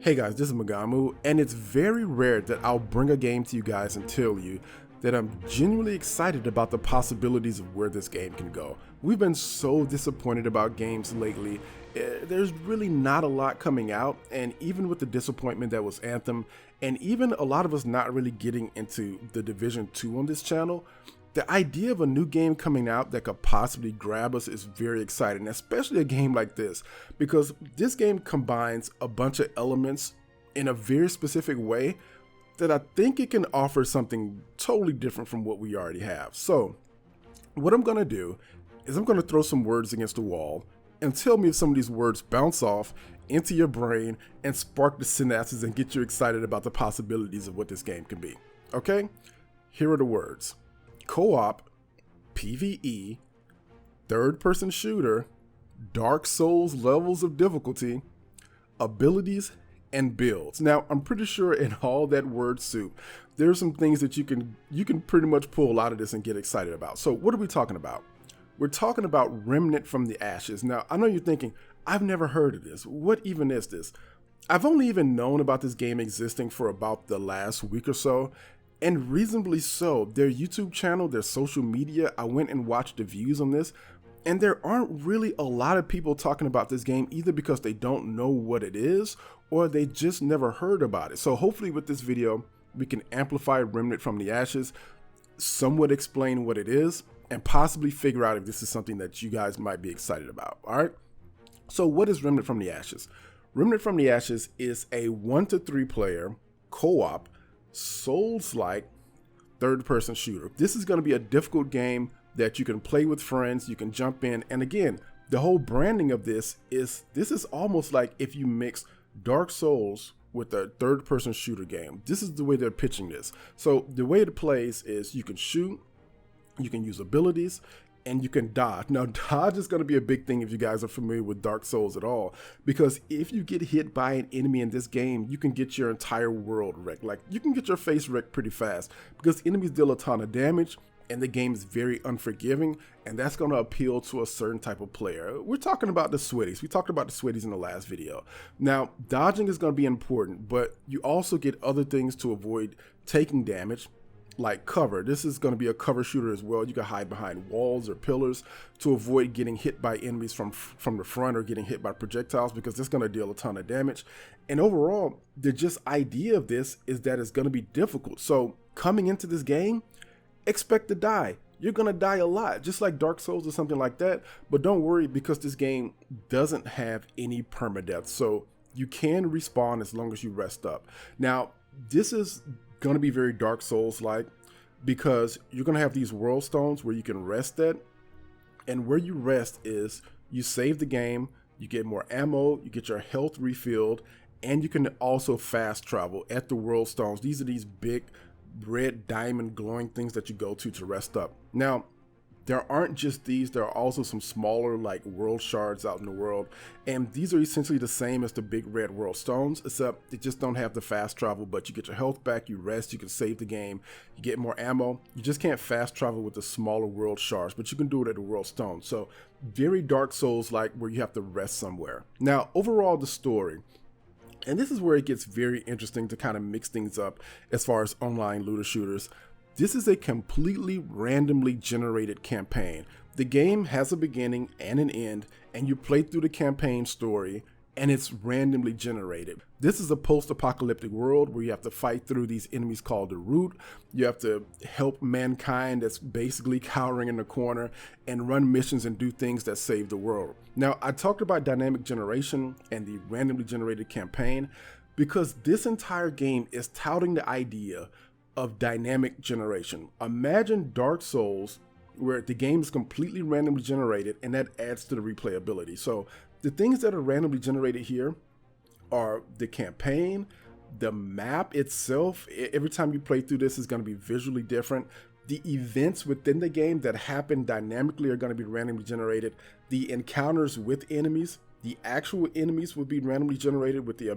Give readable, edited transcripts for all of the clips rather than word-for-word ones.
Hey guys, this is Magamu, and it's very rare that I'll bring a game to you guys and tell you that I'm genuinely excited about the possibilities of where this game can go. We've been so disappointed about games lately. There's really not a lot coming out, and even with the disappointment that was Anthem, and even a lot of us not really getting into the Division 2 on this channel, the idea of a new game coming out that could possibly grab us is very exciting, especially a game like this, because this game combines a bunch of elements in a very specific way that I think it can offer something totally different from what we already have. So what I'm going to do is I'm going to throw some words against the wall and tell me if some of these words bounce off into your brain and spark the synapses and get you excited about the possibilities of what this game can be. Okay? Here are the words. Co-op, PvE, third-person shooter, Dark Souls levels of difficulty, abilities, and builds. Now, I'm pretty sure in all that word soup, there's some things that you can pretty much pull out of this and get excited about. So what are we talking about? We're talking about Remnant from the Ashes. Now, I know you're thinking, I've never heard of this. What even is this? I've only even known about this game existing for about the last week or so, and reasonably so. Their YouTube channel, their social media, I went and watched the views on this, and there aren't really a lot of people talking about this game, either because they don't know what it is or they just never heard about it. So hopefully with this video, we can amplify Remnant from the Ashes, somewhat explain what it is, and possibly figure out if this is something that you guys might be excited about. All right. So what is Remnant from the Ashes? Remnant from the Ashes is a 1 to 3 player co-op Souls-like third-person shooter. This is going to be a difficult game that you can play with friends, you can jump in, and again, the whole branding of this is almost like if you mix Dark Souls with a third-person shooter game. This is the way they're pitching this. So the way it plays is you can shoot, you can use abilities, and you can dodge. Now, dodge is going to be a big thing if you guys are familiar with Dark Souls at all, because if you get hit by an enemy in this game, you can get your entire world wrecked. Like, you can get your face wrecked pretty fast because enemies deal a ton of damage and the game is very unforgiving, and that's going to appeal to a certain type of player. We're talking about the sweaties. We talked about the sweaties in the last video. Now, dodging is going to be important, but you also get other things to avoid taking damage, like cover. This is going to be a cover shooter as well. You can hide behind walls or pillars to avoid getting hit by enemies from the front or getting hit by projectiles, because this is going to deal a ton of damage. And overall, the just idea of this is that it's going to be difficult. So coming into this game, expect to die. You're going to die a lot, just like Dark Souls or something like that. But don't worry, because this game doesn't have any permadeath. So you can respawn as long as you rest up. Now, this is going to be very Dark Souls like, because you're going to have these world stones where you can rest at, and where you rest is you save the game, you get more ammo, you get your health refilled, and you can also fast travel at the world stones. These are these big red diamond glowing things that you go to rest up. Now, there aren't just these, there are also some smaller like world shards out in the world, and these are essentially the same as the big red world stones, except they just don't have the fast travel. But you get your health back, you rest, you can save the game, you get more ammo. You just can't fast travel with the smaller world shards, but you can do it at the world stone. So very Dark Souls like, where you have to rest somewhere. Now, overall, the story, and this is where it gets very interesting to kind of mix things up as far as online looter shooters. This is a completely randomly generated campaign. The game has a beginning and an end, and you play through the campaign story, and it's randomly generated. This is a post-apocalyptic world where you have to fight through these enemies called the Root. You have to help mankind that's basically cowering in the corner and run missions and do things that save the world. Now, I talked about dynamic generation and the randomly generated campaign because this entire game is touting the idea of dynamic generation. Imagine Dark Souls, where the game is completely randomly generated, and that adds to the replayability. So the things that are randomly generated here are the campaign, the map itself. Every time you play through this is going to be visually different. The events within the game that happen dynamically are going to be randomly generated. The encounters with enemies, The actual enemies would be randomly generated with the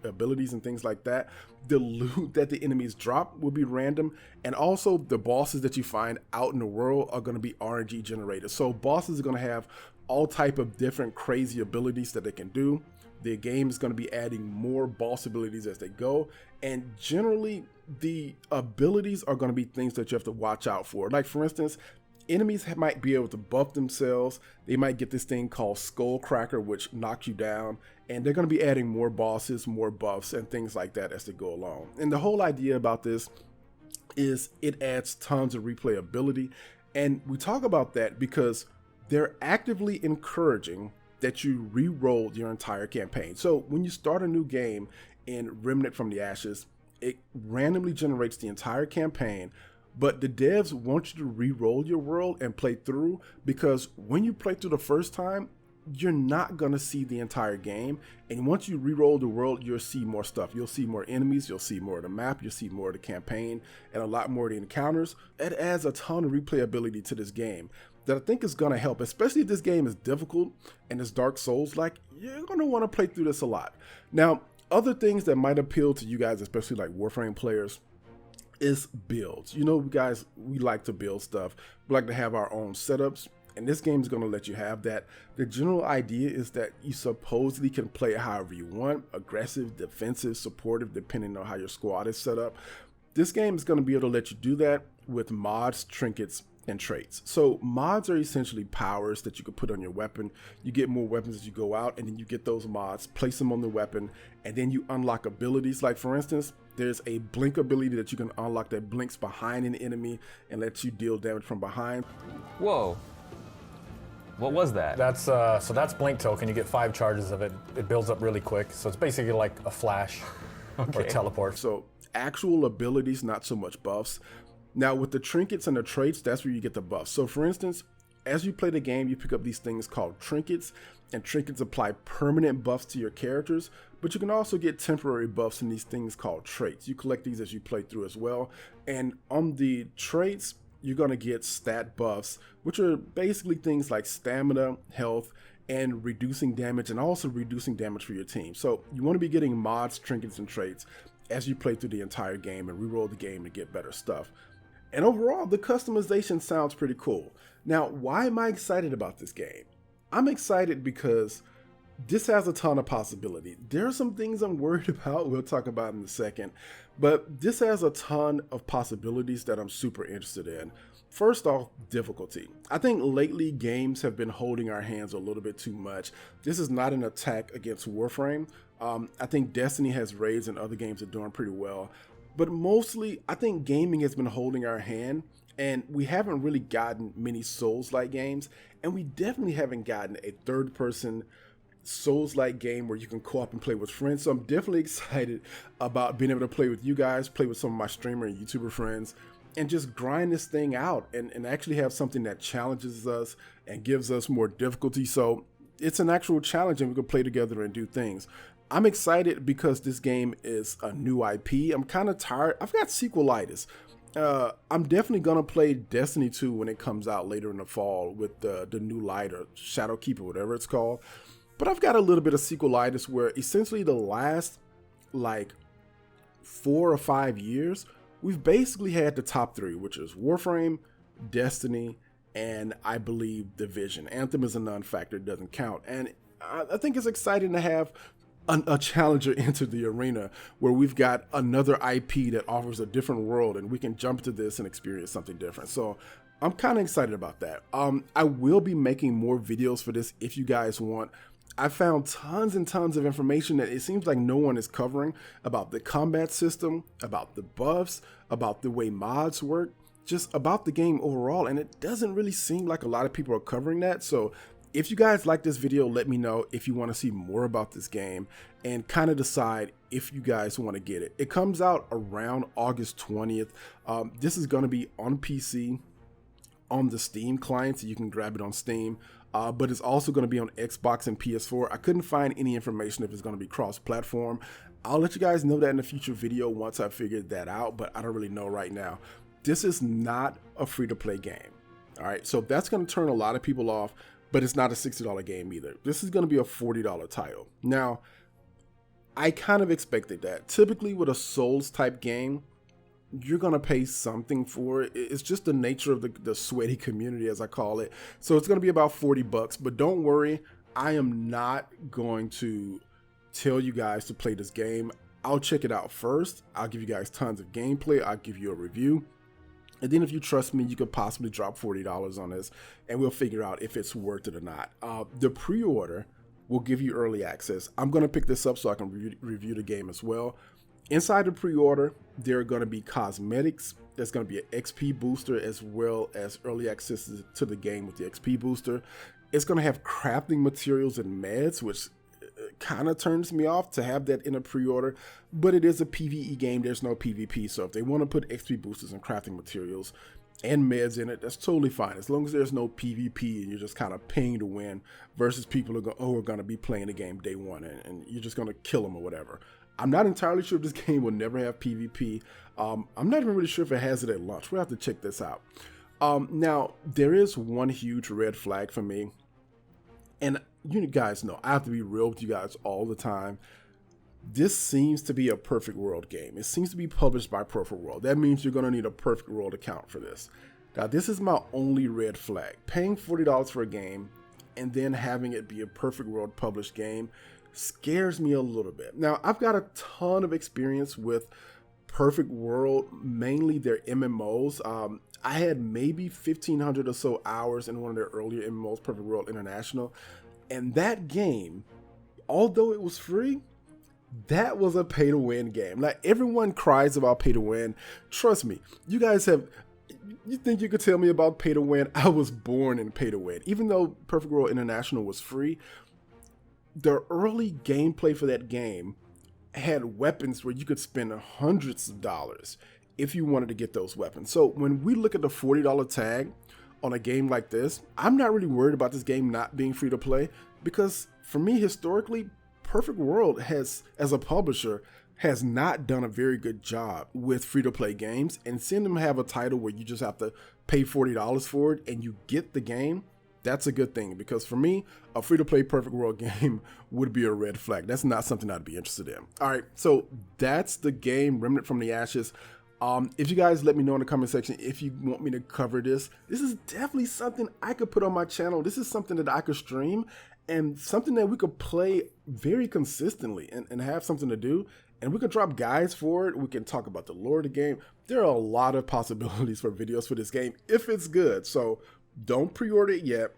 abilities and things like that. The loot that the enemies drop will be random, and also the bosses that you find out in the world are going to be RNG generated. So bosses are going to have all type of different crazy abilities that they can do. The game is going to be adding more boss abilities as they go, and generally the abilities are going to be things that you have to watch out for. Like for instance, enemies might be able to buff themselves. They might get this thing called Skull Cracker, which knocks you down, and they're going to be adding more bosses, more buffs, and things like that as they go along. And the whole idea about this is it adds tons of replayability, and we talk about that because they're actively encouraging that you re-roll your entire campaign. So when you start a new game in Remnant from the Ashes, it randomly generates the entire campaign, but the devs want you to re-roll your world and play through, because when you play through the first time, you're not gonna see the entire game, and once you re-roll the world, you'll see more stuff. You'll see more enemies, you'll see more of the map, you'll see more of the campaign, and a lot more of the encounters. It adds a ton of replayability to this game that I think is going to help, especially if this game is difficult and it's Dark Souls-like. You're going to want to play through this a lot. Now, other things that might appeal to you guys, especially like Warframe players, is builds. You know, guys, we like to build stuff. We like to have our own setups, and this game is going to let you have that. The general idea is that you supposedly can play however you want: aggressive, defensive, supportive, depending on how your squad is set up. This game is going to be able to let you do that with mods, trinkets, and traits. So mods are essentially powers that you can put on your weapon. You get more weapons as you go out, and then you get those mods, place them on the weapon, and then you unlock abilities. Like for instance, there's a blink ability that you can unlock that blinks behind an enemy and lets you deal damage from behind. Whoa. What was that? That's so that's blink token. You get 5 charges of it. It builds up really quick. So it's basically like a flash or teleport. So actual abilities, not so much buffs. Now with the trinkets and the traits, that's where you get the buffs. So for instance, as you play the game, you pick up these things called trinkets, and trinkets apply permanent buffs to your characters, but you can also get temporary buffs in these things called traits. You collect these as you play through as well. And on the traits, you're going to get stat buffs, which are basically things like stamina, health, and reducing damage, and also reducing damage for your team. So you want to be getting mods, trinkets, and traits as you play through the entire game and reroll the game to get better stuff. And overall, the customization sounds pretty cool. Now, why am I excited about this game? I'm excited because this has a ton of possibility. There are some things I'm worried about, we'll talk about in a second, but this has a ton of possibilities that I'm super interested in. First off, difficulty. I think lately games have been holding our hands a little bit too much. This is not an attack against Warframe. I think Destiny has raids and other games are doing pretty well. But mostly, I think gaming has been holding our hand, and we haven't really gotten many Souls-like games, and we definitely haven't gotten a third-person Souls-like game where you can co-op and play with friends. So I'm definitely excited about being able to play with you guys, play with some of my streamer and YouTuber friends, and just grind this thing out and actually have something that challenges us and gives us more difficulty. So it's an actual challenge, and we can play together and do things. I'm excited because this game is a new IP. I'm kind of tired. I've got sequelitis. I'm definitely going to play Destiny 2 when it comes out later in the fall with the new light or Shadowkeep or whatever it's called. But I've got a little bit of sequelitis where essentially the last like 4 or 5 years, we've basically had the top 3, which is Warframe, Destiny, and I believe Division. Anthem is a non-factor, it doesn't count. And I think it's exciting to have a challenger enter the arena where we've got another IP that offers a different world, and we can jump to this and experience something different. So I'm kind of excited about that. I will be making more videos for this if you guys want. I found tons and tons of information that it seems like no one is covering about the combat system, about the buffs, about the way mods work, just about the game overall. And it doesn't really seem like a lot of people are covering that. So if you guys like this video, let me know if you want to see more about this game and kind of decide if you guys want to get it. It comes out around August 20th. This is going to be on PC, on the Steam client, so you can grab it on Steam. But it's also going to be on Xbox and PS4. I couldn't find any information if it's going to be cross-platform. I'll let you guys know that in a future video once I figured that out, but I don't really know right now. This is not a free-to-play game. All right, so that's going to turn a lot of people off. but it's not a $60 game either. This is going to be a $40 title. Now, I kind of expected that. Typically with a Souls type game, you're going to pay something for it. It's just the nature of the sweaty community, as I call it. So it's going to be about $40, but don't worry. I am not going to tell you guys to play this game. I'll check it out first. I'll give you guys tons of gameplay. I'll give you a review. And then if you trust me, you could possibly drop $40 on this and we'll figure out if it's worth it or not. The pre-order will give you early access. I'm going to pick this up so I can review the game as well. Inside the pre-order, there are going to be cosmetics. There's going to be an XP booster as well as early access to the game with the XP booster. It's going to have crafting materials and meds, which kind of turns me off to have that in a pre-order, but it is a PvE game. There's no PvP, so if they want to put XP boosters and crafting materials and meds in it, that's totally fine, as long as there's no PvP and you're just kind of paying to win versus people who are going to be playing the game day one and you're just going to kill them or whatever. I'm not entirely sure if this game will never have PvP. I'm not even really sure if it has it at launch. We'll have to check this out. Now, there is one huge red flag for me, and you guys know I have to be real with you guys all the time. This seems to be a Perfect World game. It seems to be published by Perfect World. That means you're going to need a Perfect World account for this. Now, this is my only red flag. Paying $40 for a game and then having it be a Perfect World published game scares me a little bit. Now, I've got a ton of experience with Perfect World, mainly their MMOs. I had maybe 1,500 or so hours in one of their earlier MMOs, Perfect World International. And that game, although it was free, that was a pay to win game. Like, everyone cries about pay to win. Trust me, you guys have, you think you could tell me about pay to win? I was born in pay to win. Even though Perfect World International was free, the early gameplay for that game had weapons where you could spend hundreds of dollars if you wanted to get those weapons. So when we look at the $40 tag on a game like this, I'm not really worried about this game not being free to play, because for me, historically, Perfect World has, as a publisher, has not done a very good job with free to play games, and seeing them have a title where you just have to pay $40 for it and you get the game, that's a good thing, because for me, a free to play Perfect World game would be a red flag. That's not something I'd be interested in. All right, so that's the game, Remnant from the Ashes. If you guys let me know in the comment section if you want me to cover this. This is definitely something I could put on my channel. This is something that I could stream and something that we could play very consistently and have something to do. And we could drop guides for it. We can talk about the lore of the game. There are a lot of possibilities for videos for this game if it's good. So don't pre-order it yet.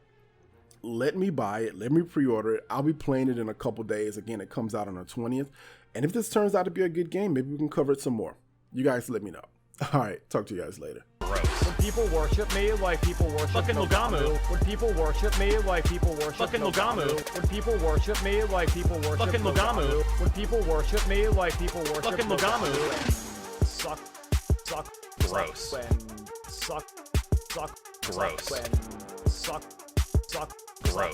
Let me buy it. Let me pre-order it. I'll be playing it in a couple days. Again, it comes out on the 20th. And if this turns out to be a good game, maybe we can cover it some more. You guys let me know. All right, talk to you guys later. When people worship me like people worship fucking Logamu. When people worship me like people worship fucking Logamu. When people worship me like people worship fucking Logamu. When people worship me like people worship fucking Logamu. Suck. Gross. When suck. Gross. When suck. Gross.